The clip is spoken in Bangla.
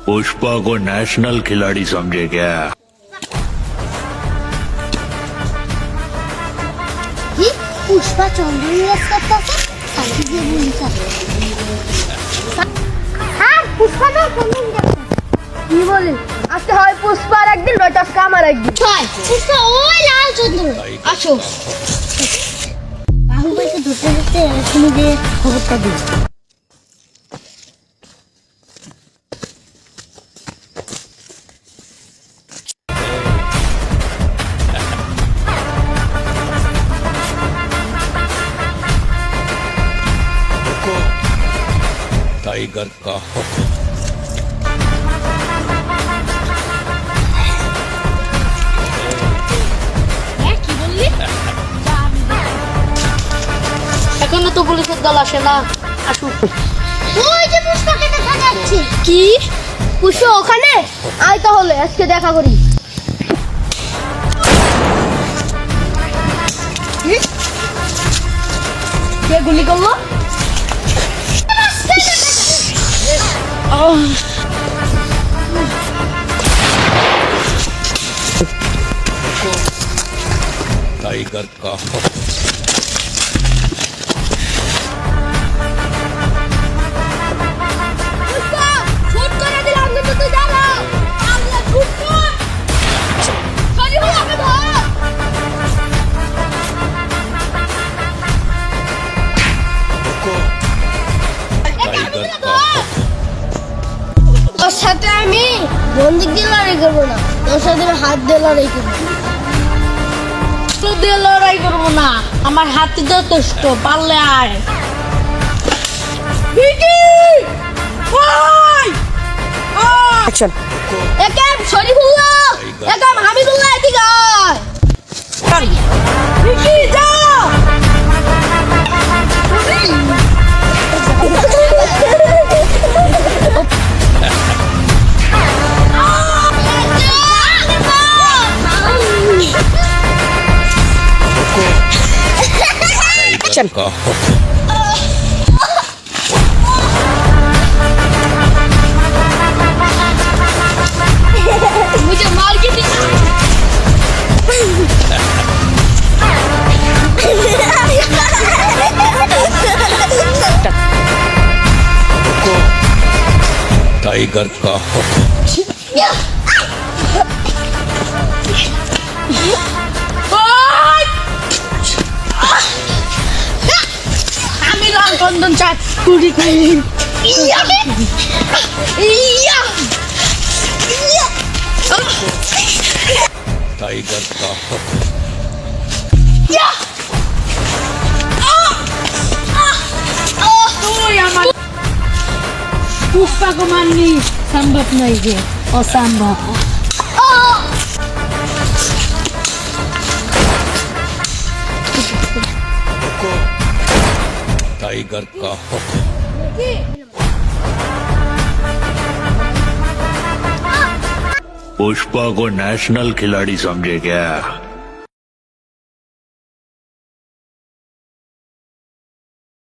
पुष्पा को नेशनल खिलाड़ी समझे क्या? কি পুষ্পা চন্দ্রনিরাজ করতেছে সাথে যে বলি হ্যাঁ পুষ্পা তো চন্দ্রনিরাজ কি বলি আজকে হয় পুষ্পার একদিন নয়তো আজকে আমার একদিন। ছয় পুষ্পা ওই লাল চন্দ্র আসো বাহুবলকে ধরতে ধরতে তুমি যে খবরটা দিও टाइगर का हुक्म। কি বললি এখনো তো পুলিশের দল আসে না, আসুক। ওই যে পুষ্পাকে দেখা যাচ্ছে কি পুষ্পা ওখানে? আয় তাহলে আজকে দেখা করি। কে গুলি করলো? टाइगर का हुक्म। শুট করে দিলাম কিন্তু তুই জানো আল্লাহ পুষ্পা সরি হলো আমি ধর टाइगर का हुक्म। তোর সাথে আমি বন্দুক দিয়ে লড়াই করবো না, তোর সাথে আমি হাত দিয়ে লড়াই করবো। তো দিয়ে লড়াই করবো না, আমার হাতে যথেষ্ট, পারলে আয়। অ্যাকশন। একেম শরীফুল্লাহ, একেম হামিদুল্লাহ, এদিকে আয়। ভিকি যা। टाइगर का हुक्म। मुझे मार के दिखा। टाइगर का हुक्म। আমি রংচন্দন চাই কুড়ি করি। टाइगर का हुक्म। তুই আমার পুষ্পা को मारनी संभव नहीं है, असंभव। टाइगर का हुक्म। पुष्पा को नेशनल खिलाड़ी समझे क्या?